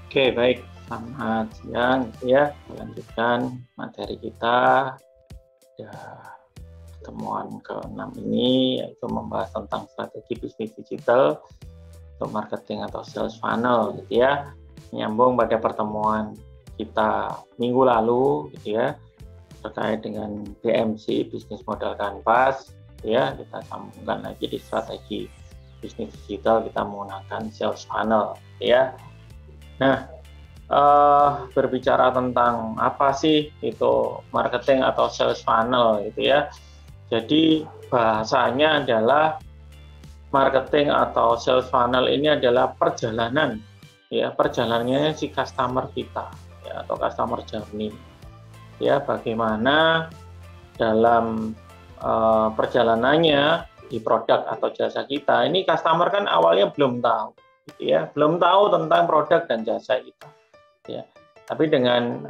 Oke, baik. Selamat siang, ya. Melanjutkan materi kita. Ya, pertemuan ke-6 ini yaitu membahas tentang strategi bisnis digital untuk marketing atau sales funnel, gitu ya. Menyambung pada pertemuan kita minggu lalu, gitu ya, terkait dengan BMC, Business Model Canvas, gitu ya. Kita sambungkan lagi di strategi bisnis digital kita menggunakan sales funnel, gitu ya. Nah, berbicara tentang apa sih itu marketing atau sales funnel gitu ya. Jadi bahasanya adalah marketing atau sales funnel ini adalah perjalanan ya, perjalanannya si customer kita ya, atau customer journey. Ya, bagaimana dalam perjalanannya di produk atau jasa kita. Ini customer kan awalnya belum tahu gitu ya, belum tahu tentang produk dan jasa kita. Ya. Tapi dengan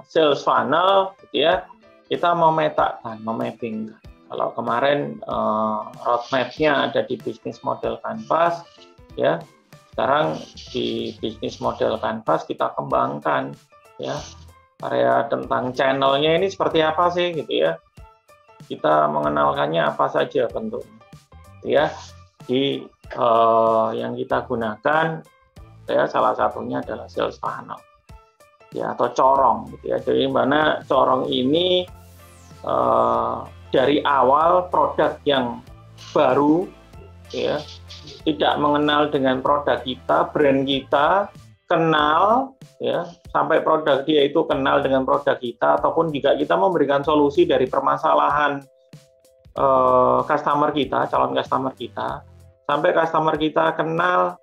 sales funnel, gitu ya, kita memetakan, memappingkan. Kalau kemarin roadmap-nya ada di Business Model Canvas, ya, sekarang di Business Model Canvas kita kembangkan, ya, area tentang channelnya ini seperti apa sih, gitu ya. Kita mengenalkannya apa saja bentuknya, gitu ya. Di yang kita gunakan ya, salah satunya adalah sales funnel ya, atau corong gitu ya. Jadi mana corong ini dari awal produk yang baru ya, tidak mengenal dengan produk kita, brand kita, kenal ya, sampai produk dia itu kenal dengan produk kita, ataupun jika kita memberikan solusi dari permasalahan customer kita, calon customer kita, sampai customer kita kenal,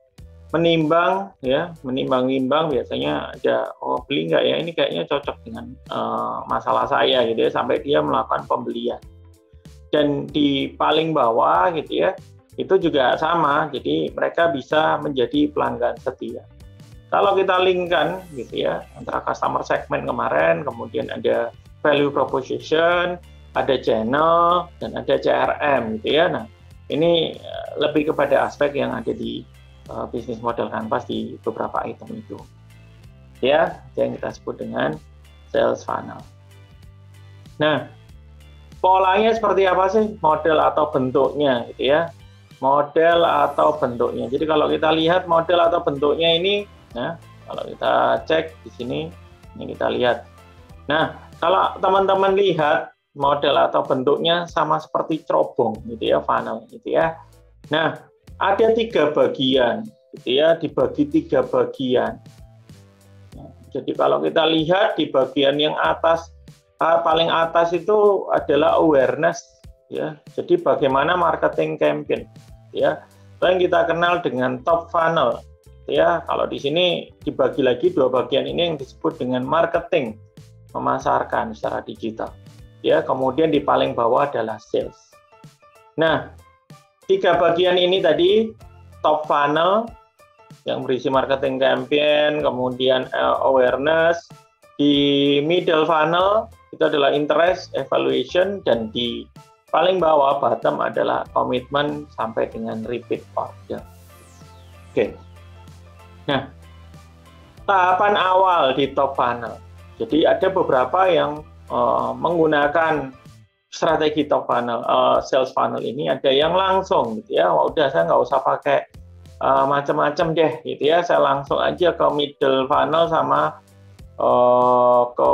menimbang ya, menimbang-nimbang, biasanya ada, oh beli nggak ya, ini kayaknya cocok dengan masalah saya gitu ya, sampai dia melakukan pembelian. Dan di paling bawah gitu ya, itu juga sama, jadi mereka bisa menjadi pelanggan setia. Kalau kita linkkan gitu ya, antara customer segment kemarin, kemudian ada value proposition, ada channel, dan ada CRM gitu ya. Nah, ini lebih kepada aspek yang ada di Business Model Canvas di beberapa item itu ya, yang kita sebut dengan sales funnel. Nah, polanya seperti apa sih, model atau bentuknya gitu ya, model atau bentuknya. Jadi kalau kita lihat model atau bentuknya ini, nah kalau kita cek di sini, ini kita lihat. Nah, kalau teman-teman lihat model atau bentuknya sama seperti cerobong gitu ya, funnel gitu ya. Nah, ada 3 bagian, gitu ya, dibagi 3 bagian. Jadi kalau kita lihat di bagian yang atas, paling atas itu adalah awareness, ya. Jadi bagaimana marketing campaign, ya. Yang kita kenal dengan top funnel, ya. Kalau di sini dibagi lagi 2 bagian ini yang disebut dengan marketing, memasarkan secara digital, ya. Kemudian di paling bawah adalah sales. Nah, 3 bagian ini tadi, top funnel yang berisi marketing campaign, kemudian awareness, di middle funnel itu adalah interest, evaluation, dan di paling bawah bottom adalah komitmen sampai dengan repeat order. Oke. Nah, tahapan awal di top funnel. Jadi ada beberapa yang menggunakan strategi top funnel, sales funnel ini. Ada yang langsung gitu ya, wah udah saya nggak usah pakai macam-macam deh gitu ya, saya langsung aja ke middle funnel sama ke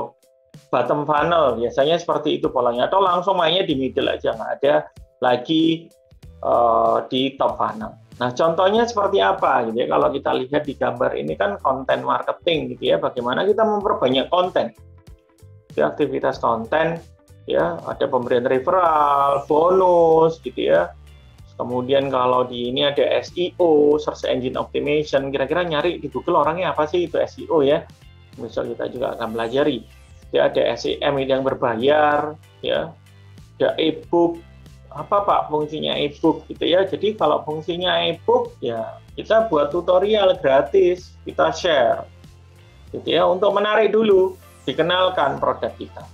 bottom funnel, biasanya seperti itu polanya, atau langsung mainnya di middle aja, nggak ada lagi di top funnel. Nah, contohnya seperti apa gitu ya, kalau kita lihat di gambar ini kan konten marketing gitu ya, bagaimana kita memperbanyak konten, di aktivitas konten ya, ada pemberian referral, bonus gitu ya. Kemudian kalau di ini ada SEO, search engine optimization, kira-kira nyari di Google orangnya apa sih itu SEO ya. Besok kita juga akan pelajari. Ya, ada SEM yang berbayar ya. Ada e-book. Apa Pak fungsinya e-book gitu ya. Jadi kalau fungsinya e-book ya kita buat tutorial gratis, kita share. Gitu ya, untuk menarik dulu, dikenalkan produk kita.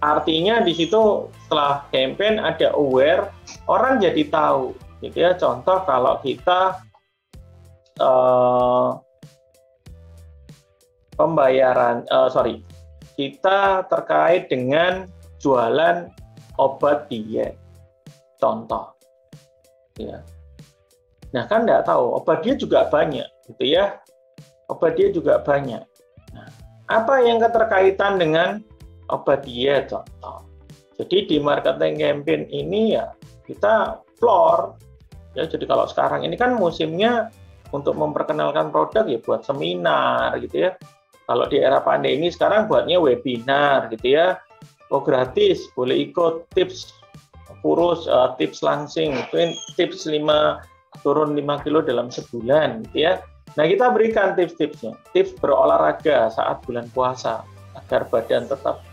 Artinya di situ setelah campaign ada aware, orang jadi tahu, gitu ya. Contoh kalau kita pembayaran, kita terkait dengan jualan obat diet, contoh, ya. Nah kan nggak tahu, obat dia juga banyak, gitu ya, obat dia juga banyak. Nah, apa yang keterkaitan dengan obat diet, contoh. Jadi di marketing campaign ini ya kita floor, ya. Jadi kalau sekarang ini kan musimnya untuk memperkenalkan produk ya buat seminar, gitu ya. Kalau di era pandemi sekarang buatnya webinar, gitu ya. Oh gratis, boleh ikut tips kurus, tips langsing, tips 5 turun 5 kilo dalam sebulan, gitu ya. Nah kita berikan tips-tipsnya, tips berolahraga saat bulan puasa agar badan tetap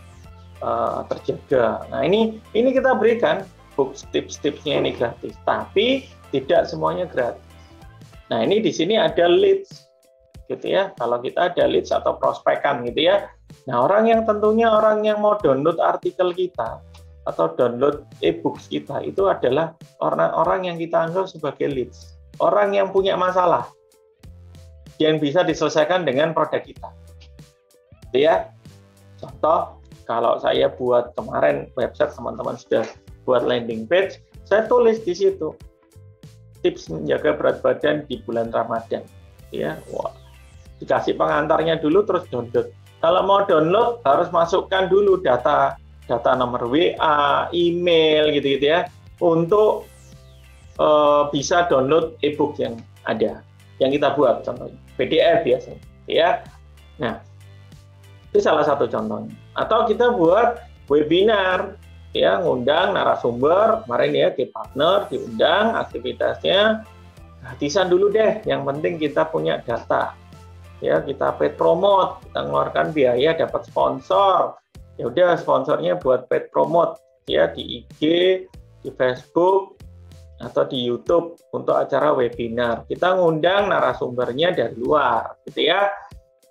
terjaga. Nah ini kita berikan tips-tipsnya ini gratis, tapi tidak semuanya gratis. Nah ini di sini ada leads, gitu ya. Kalau kita ada leads atau prospekan, gitu ya. Nah orang yang mau download artikel kita atau download e-books kita itu adalah orang-orang yang kita anggap sebagai leads, orang yang punya masalah yang bisa diselesaikan dengan produk kita, gitu ya. Contoh, kalau saya buat kemarin website, teman-teman sudah buat landing page, saya tulis di situ tips menjaga berat badan di bulan Ramadan, ya. Wah, dikasih pengantarnya dulu terus download. Kalau mau download harus masukkan dulu data nomor WA, email, gitu ya, untuk bisa download e-book yang ada, yang kita buat, contohnya PDF biasanya, ya. Nah, itu salah satu contohnya. Atau kita buat webinar, ya, ngundang narasumber, kemarin ya, key partner, diundang, aktivitasnya gratisan dulu deh, yang penting kita punya data. Ya, kita paid promote, kita mengeluarkan biaya dapat sponsor. Ya udah, sponsornya buat paid promote ya di IG, di Facebook atau di YouTube untuk acara webinar. Kita ngundang narasumbernya dari luar, gitu ya.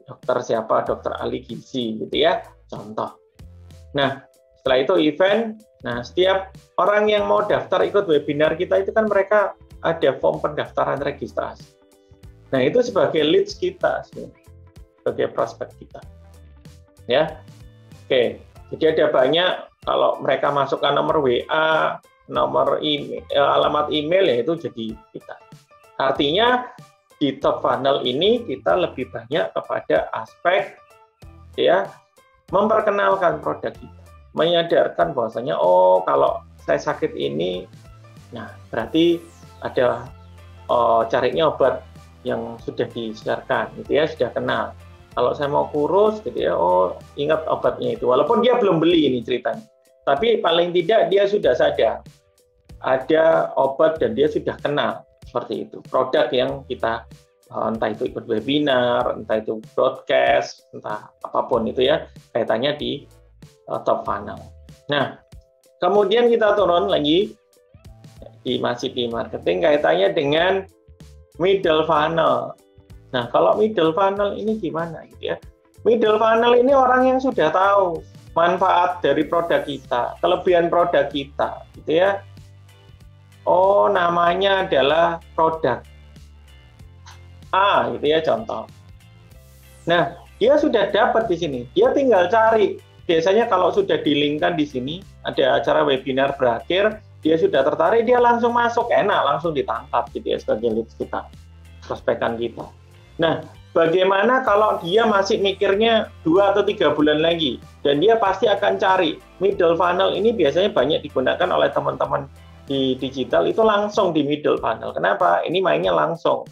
Dokter siapa? Dokter ahli gizi, gitu ya. Contoh. Nah, setelah itu event. Nah, setiap orang yang mau daftar ikut webinar kita itu kan mereka ada form pendaftaran registrasi. Nah, itu sebagai leads kita, sebagai prospek kita. Ya, oke. Jadi ada banyak, kalau mereka masukkan nomor WA, nomor email, alamat email, ya itu jadi kita. Artinya di top funnel ini kita lebih banyak kepada aspek, ya, memperkenalkan produk kita, menyadarkan bahwasanya, oh kalau saya sakit ini, nah berarti ada carinya obat yang sudah disiarkan, gitu ya, sudah kenal. Kalau saya mau kurus, gitu ya, oh ingat obatnya itu. Walaupun dia belum beli ini ceritanya, tapi paling tidak dia sudah sadar ada obat dan dia sudah kenal, seperti itu. Produk yang kita entah itu ikut webinar, entah itu broadcast, entah apapun itu ya, kaitannya di top funnel. Nah, kemudian kita turun lagi masih di marketing, kaitannya dengan middle funnel. Nah, kalau middle funnel ini gimana, gitu ya? Middle funnel ini orang yang sudah tahu manfaat dari produk kita, kelebihan produk kita, gitu ya. Oh, namanya adalah produk A, gitu ya, contoh. Nah, dia sudah dapat di sini. Dia tinggal cari. Biasanya kalau sudah di-link-kan di sini, ada acara webinar berakhir, dia sudah tertarik, dia langsung masuk, enak, langsung ditangkap, gitu ya, sebagai leads kita, prospekan kita. Nah, bagaimana kalau dia masih mikirnya 2 atau 3 bulan lagi, dan dia pasti akan cari. Middle funnel ini biasanya banyak digunakan oleh teman-teman di digital, itu langsung di middle funnel. Kenapa? Ini mainnya langsung.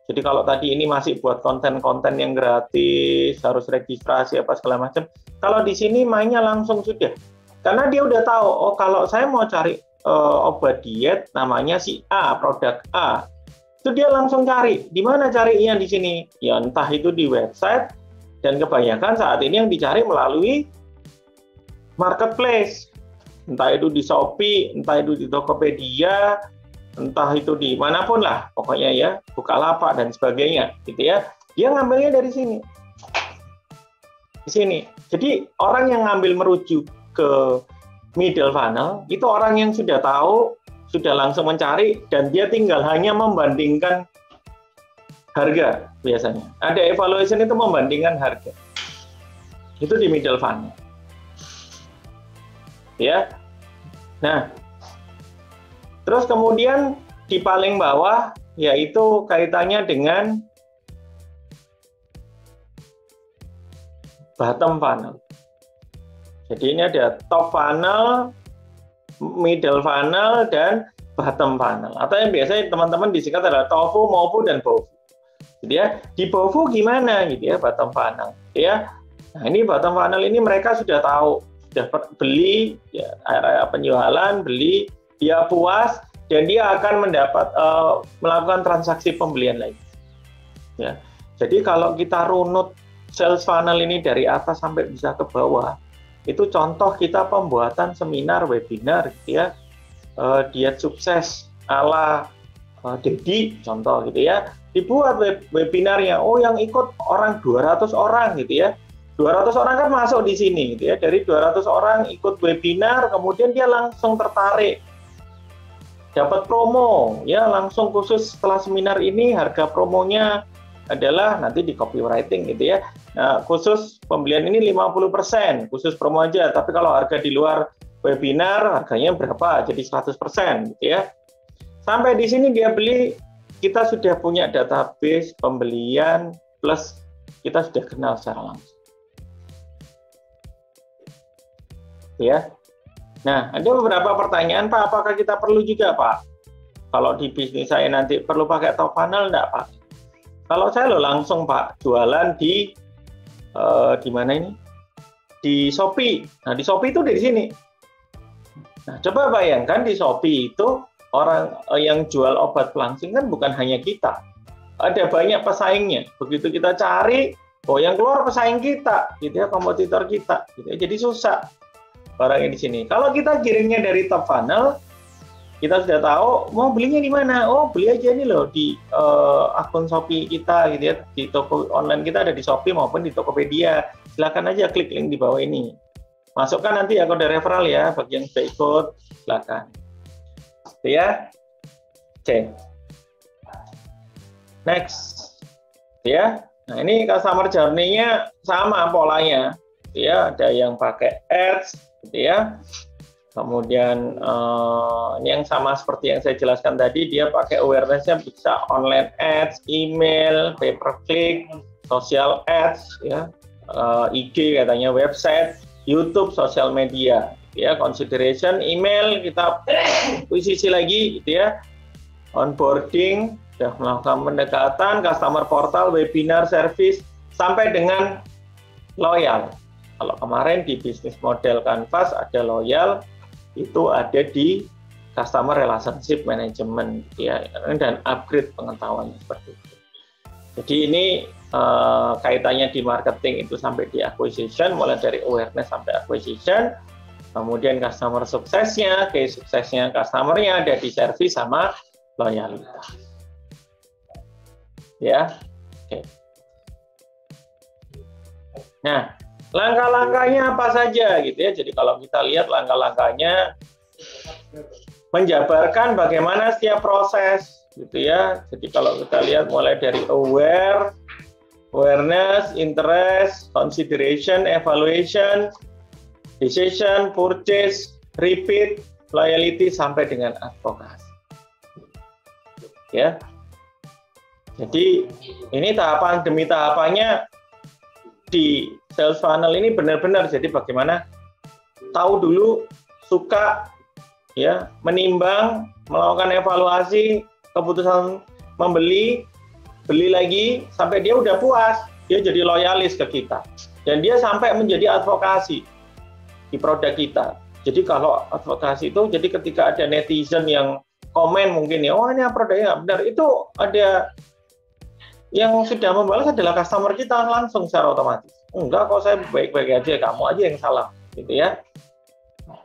Jadi kalau tadi ini masih buat konten-konten yang gratis, harus registrasi apa segala macam, kalau di sini mainnya langsung sudah. Karena dia udah tahu, oh kalau saya mau cari obat diet namanya si A, produk A, itu dia langsung cari. Di mana carinya di sini? Ya entah itu di website, dan kebanyakan saat ini yang dicari melalui marketplace. Entah itu di Shopee, entah itu di Tokopedia, entah itu di manapun lah, pokoknya ya, Bukalapak dan sebagainya, gitu ya. Dia ngambilnya dari sini. Di sini. Jadi orang yang ngambil merujuk ke middle funnel, itu orang yang sudah tahu, sudah langsung mencari, dan dia tinggal hanya membandingkan harga biasanya. Ada evaluation itu membandingkan harga. Itu di middle funnel. Ya. Nah, terus kemudian di paling bawah yaitu kaitannya dengan bottom funnel. Jadi ini ada top funnel, middle funnel, dan bottom funnel. Atau yang biasanya teman-teman disingkat adalah TOFU, MOFU, dan BOFU. Jadi ya, di BOFU gimana gitu ya, bottom funnel. Ya. Nah, ini bottom funnel ini mereka sudah tahu, sudah beli, ya, area penjualan, beli, dia puas, dan dia akan melakukan transaksi pembelian lagi. Ya. Jadi kalau kita runut sales funnel ini dari atas sampai bisa ke bawah, itu contoh kita pembuatan seminar, webinar, gitu ya, diet sukses ala Dedi, contoh gitu ya, dibuat webinarnya, oh yang ikut orang 200 orang gitu ya, 200 orang kan masuk di sini gitu ya, dari 200 orang ikut webinar, kemudian dia langsung tertarik, dapat promo, ya langsung khusus setelah seminar ini harga promonya adalah nanti di copywriting gitu ya, nah, khusus pembelian ini 50%, khusus promo aja, tapi kalau harga di luar webinar harganya berapa, jadi 100% gitu ya. Sampai di sini dia beli, kita sudah punya database pembelian, plus kita sudah kenal secara langsung. Ya. Nah, ada beberapa pertanyaan, Pak, apakah kita perlu juga, Pak? Kalau di bisnis saya nanti perlu pakai top funnel enggak, Pak? Kalau saya langsung, Pak, jualan di mana ini? Di Shopee. Nah, di Shopee itu dari sini. Nah, coba bayangkan di Shopee itu orang yang jual obat pelangsing kan bukan hanya kita. Ada banyak pesaingnya. Begitu kita cari, oh yang keluar pesaing kita, gitu ya, kompetitor kita, gitu ya. Jadi susah barang yang di sini. Kalau kita giringnya dari top funnel, kita sudah tahu mau belinya di mana. Oh, beli aja ini loh di akun Shopee kita, gitu ya. Di toko online kita ada di Shopee maupun di Tokopedia. Silakan aja klik link di bawah ini. Masukkan nanti ya kode referral ya bagi yang sudah ikut, silakan. Ya, oke. Next, ya. Nah ini customer journey-nya sama polanya, ya. Ada yang pakai ads, gitu ya. Kemudian ini yang sama seperti yang saya jelaskan tadi, dia pakai awareness-nya bisa online ads, email, pay per click, social ads, ya, IG katanya, website, YouTube, sosial media. Ya, consideration, email kita akuisisi lagi gitu ya, onboarding, sudah melakukan pendekatan, customer portal, webinar, service, sampai dengan loyal. Kalau kemarin di bisnis model Canvas ada loyal, itu ada di customer relationship management gitu ya, dan upgrade pengetahuannya seperti itu. Jadi ini kaitannya di marketing itu sampai di acquisition, mulai dari awareness sampai acquisition. Kemudian customer suksesnya, case suksesnya customernya ada di service sama loyalitas. Ya, oke. Nah, langkah-langkahnya apa saja gitu ya. Jadi kalau kita lihat langkah-langkahnya, menjabarkan bagaimana setiap proses gitu ya. Jadi kalau kita lihat mulai dari awareness, interest, consideration, evaluation, decision, purchase, repeat, loyalty, sampai dengan advokasi. Ya. Jadi ini tahapan demi tahapannya di sales funnel ini benar-benar. Jadi bagaimana tahu dulu, suka, ya, menimbang, melakukan evaluasi, keputusan membeli, beli lagi, sampai dia udah puas, dia jadi loyalis ke kita. Dan dia sampai menjadi advokasi di produk kita. Jadi kalau advokasi itu, jadi ketika ada netizen yang komen mungkin ya, oh ini produknya nggak benar, itu ada yang sudah membalas adalah customer kita langsung secara otomatis. Enggak kok, saya baik-baik aja, kamu aja yang salah, gitu ya.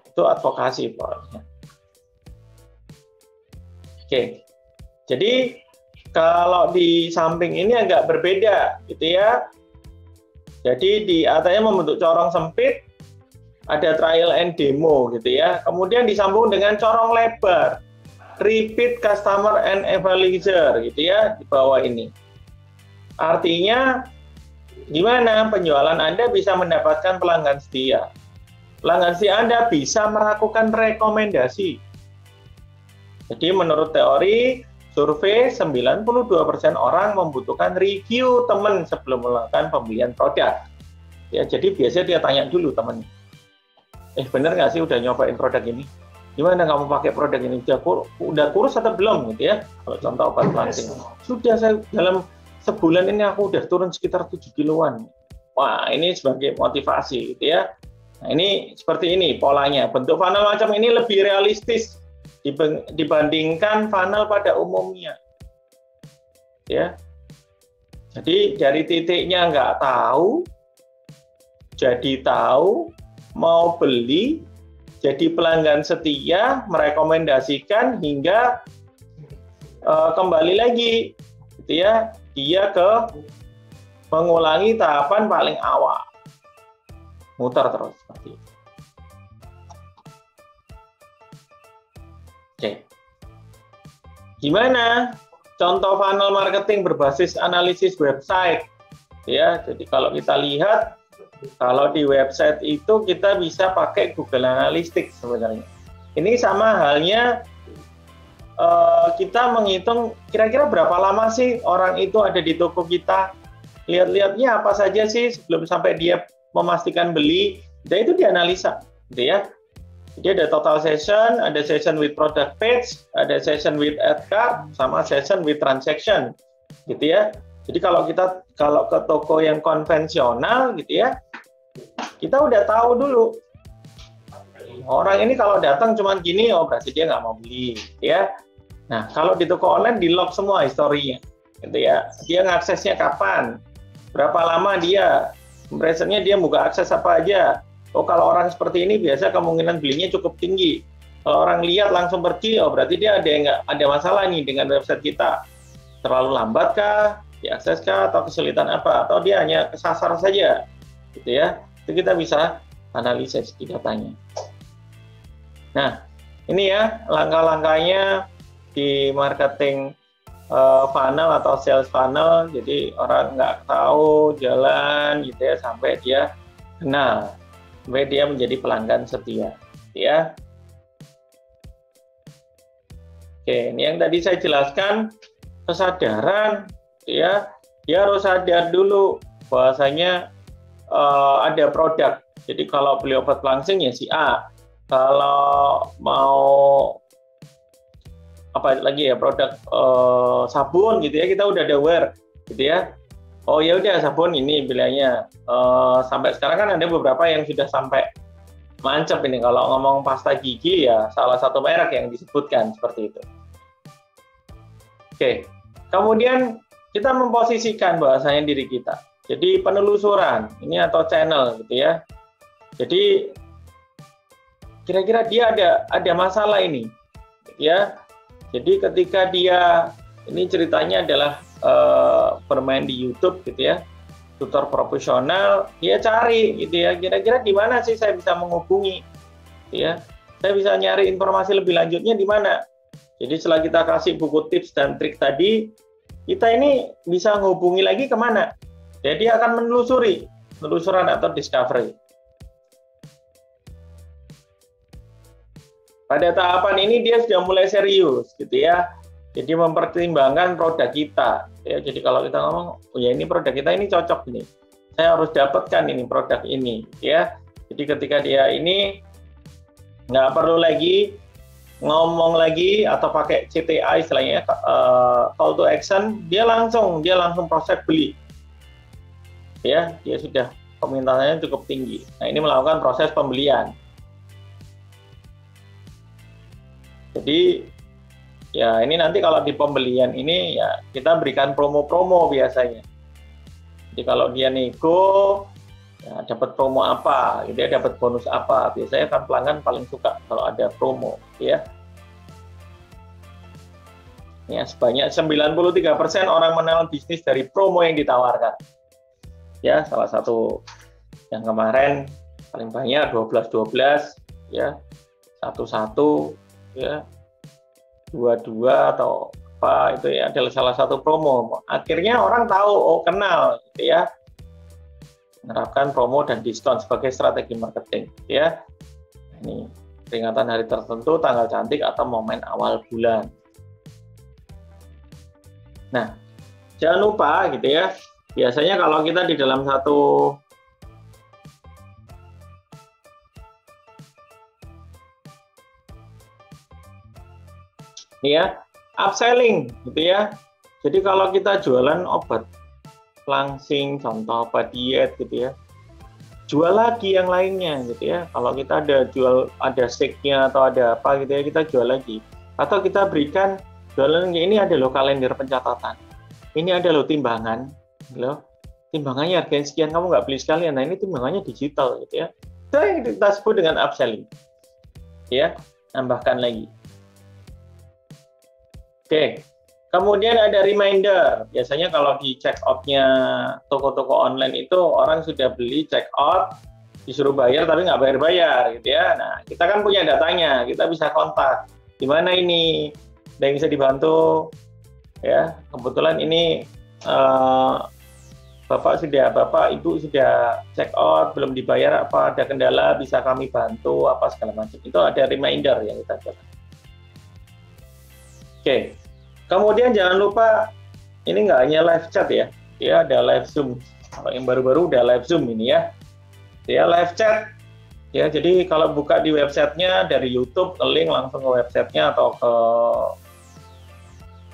Itu advokasi pokoknya. Oke, jadi kalau di samping ini agak berbeda, gitu ya. Jadi di atasnya membentuk corong sempit, ada trial and demo gitu ya. Kemudian disambung dengan corong lebar, repeat customer and evaluator gitu ya di bawah ini. Artinya gimana penjualan Anda bisa mendapatkan pelanggan setia? Pelanggan setia Anda bisa melakukan rekomendasi. Jadi menurut teori survei 92% orang membutuhkan review teman sebelum melakukan pembelian produk. Ya, jadi biasanya dia tanya dulu teman. Bener nggak sih udah nyobain produk ini? Gimana kamu pakai produk ini? Udah kurus atau belum gitu ya? Kalau contoh obat pelangsing. Sudah, saya dalam sebulan ini aku udah turun sekitar 7 kiloan. Wah, ini sebagai motivasi gitu ya. Nah, ini seperti ini polanya. Bentuk funnel macam ini lebih realistis dibandingkan funnel pada umumnya. Ya. Jadi dari titiknya nggak tahu, jadi tahu, mau beli, jadi pelanggan setia, merekomendasikan hingga kembali lagi, gitu ya, dia ke mengulangi tahapan paling awal, muter terus seperti itu. Oke, gimana contoh funnel marketing berbasis analisis website? Ya, jadi kalau kita lihat, kalau di website itu kita bisa pakai Google Analytics sebenarnya. Ini sama halnya kita menghitung kira-kira berapa lama sih orang itu ada di toko kita. Lihat-lihatnya apa saja sih sebelum sampai dia memastikan beli. Dan itu dianalisa, gitu ya. Jadi ada total session, ada session with product page, ada session with ad cart, sama session with transaction, gitu ya. Jadi kalau ke toko yang konvensional, gitu ya, kita udah tahu dulu orang ini kalau datang cuma gini, oh berarti dia nggak mau beli, gitu ya. Nah kalau di toko online di lock semua historinya, gitu ya. Dia ngaksesnya kapan, berapa lama dia, impressionnya dia buka akses apa aja. Oh kalau orang seperti ini biasa kemungkinan belinya cukup tinggi. Kalau orang lihat langsung pergi, oh berarti dia ada masalah nih dengan website kita. Terlalu lambat kah, diakses kah, atau kesulitan apa, atau dia hanya kesasar saja, gitu ya. Itu kita bisa analisis di datanya. Nah ini ya langkah-langkahnya di marketing funnel atau sales funnel. Jadi orang nggak tahu jalan, gitu ya, sampai dia kenal. Sampai dia menjadi pelanggan setia, ya. Oke, ini yang tadi saya jelaskan kesadaran, ya. Dia harus sadar dulu bahwasanya ada produk. Jadi kalau beli obat pelangsing ya si A. Kalau mau apa lagi ya produk sabun gitu ya, kita udah ada aware, gitu ya. Oh ya udah sabun ini bilangnya sampai sekarang kan ada beberapa yang sudah sampai mancep ini. Kalau ngomong pasta gigi ya salah satu merek yang disebutkan seperti itu. Oke, kemudian kita memposisikan bahasanya diri kita. Jadi penelusuran ini atau channel gitu ya. Jadi kira-kira dia ada masalah ini, ya. Jadi ketika dia ini ceritanya adalah bermain di YouTube gitu ya, tutor profesional, dia cari gitu ya, kira-kira di mana sih saya bisa menghubungi, gitu ya, saya bisa nyari informasi lebih lanjutnya di mana. Jadi setelah kita kasih buku tips dan trik tadi, kita ini bisa menghubungi lagi kemana? Jadi akan penelusuran atau discovery. Pada tahapan ini dia sudah mulai serius, gitu ya. Jadi mempertimbangkan produk kita. Ya, jadi kalau kita ngomong, oh ya ini produk kita ini cocok ini, saya harus dapatkan ini produk ini, ya. Jadi ketika dia ini nggak perlu lagi ngomong lagi atau pakai CTA istilahnya, call to action, dia langsung proses beli. Ya, dia sudah permintaannya cukup tinggi. Nah ini melakukan proses pembelian. Jadi ya ini nanti kalau di pembelian ini ya kita berikan promo-promo biasanya. Jadi kalau dia nego, ya dapat promo apa, dia dapat bonus apa. Biasanya kan pelanggan paling suka kalau ada promo, ya. Ya sebanyak 93% orang mengenal bisnis dari promo yang ditawarkan. Ya salah satu yang kemarin paling banyak 12, ya 11, ya 22 atau apa, itu ya adalah salah satu promo. Akhirnya orang tahu, oh kenal, gitu ya. Menerapkan promo dan diskon sebagai strategi marketing, gitu ya. Ini peringatan hari tertentu, tanggal cantik atau momen awal bulan. Nah, jangan lupa gitu ya. Biasanya kalau kita di dalam satu ya, upselling gitu ya. Jadi kalau kita jualan obat langsing, contoh obat diet gitu ya, jual lagi yang lainnya gitu ya. Kalau kita ada steaknya atau ada apa gitu ya, kita jual lagi. Atau kita berikan jualan ini ada loh kalender pencatatan. Ini ada loh timbangan, loh. Timbangannya harganya sekian, kamu nggak beli sekalian. Nah ini timbangannya digital gitu ya. Itu yang kita sebut dengan upselling. Ya, tambahkan lagi. Oke, kemudian ada reminder. Biasanya kalau di check out-nya toko-toko online itu orang sudah beli check out, disuruh bayar tapi nggak bayar-bayar gitu ya. Nah, kita kan punya datanya, kita bisa kontak. Di mana ini? Ada yang bisa dibantu? Ya, kebetulan ini Bapak, Ibu sudah check out, belum dibayar apa, ada kendala, bisa kami bantu, apa segala macam. Itu ada reminder yang kita buat. Oke, kemudian jangan lupa ini nggak hanya live chat ya, ada live Zoom. Kalau yang baru-baru udah live Zoom ini ya, live chat. Ya, jadi kalau buka di websitenya dari YouTube, link langsung ke websitenya atau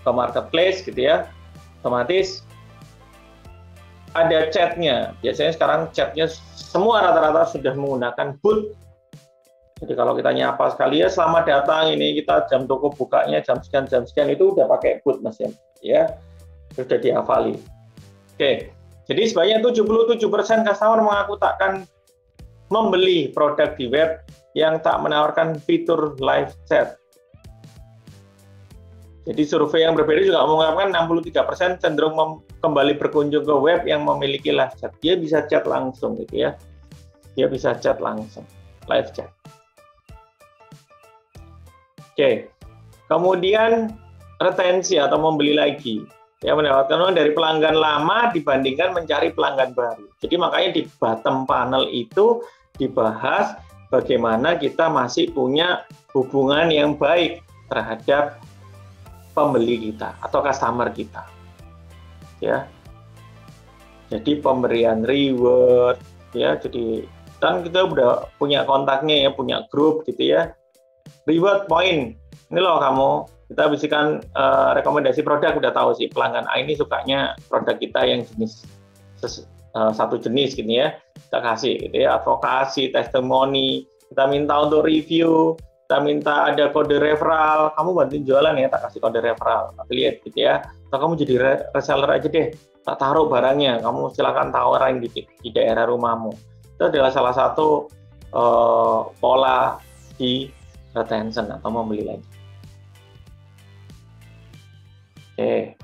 ke marketplace gitu ya, otomatis ada chatnya. Biasanya sekarang chatnya semua rata-rata sudah menggunakan bot. Jadi kalau kita nyapa sekali ya selamat datang, ini kita jam toko bukanya jam sekian itu udah pakai bot Mas ya. Sudah dihafali. Oke. Jadi sebanyak 77% customer mengaku takkan membeli produk di web yang tak menawarkan fitur live chat. Jadi survei yang berbeda juga mengungkapkan 63% cenderung kembali berkunjung ke web yang memiliki live chat. Dia bisa chat langsung gitu ya. Dia bisa chat langsung, live chat. Oke, kemudian retensi atau membeli lagi. Ya, mendapatkan uang dari pelanggan lama dibandingkan mencari pelanggan baru. Jadi makanya di bottom panel itu dibahas bagaimana kita masih punya hubungan yang baik terhadap pembeli kita atau customer kita. Ya. Jadi pemberian reward ya, jadi kan kita udah punya kontaknya ya, punya grup gitu ya. Reward point, ini loh kamu, kita bisikan rekomendasi produk, udah tahu sih pelanggan A ini sukanya produk kita yang jenis satu jenis gini ya, kita kasih gitu ya, advokasi, testimoni, kita minta untuk review, kita minta ada kode referral, kamu bantuin jualan ya, tak kasih kode referral, affiliate gitu ya, atau kamu jadi reseller aja deh, tak taruh barangnya, kamu silakan tawarin di daerah rumahmu. Itu adalah salah satu pola di retention atau membeli lagi. Oke.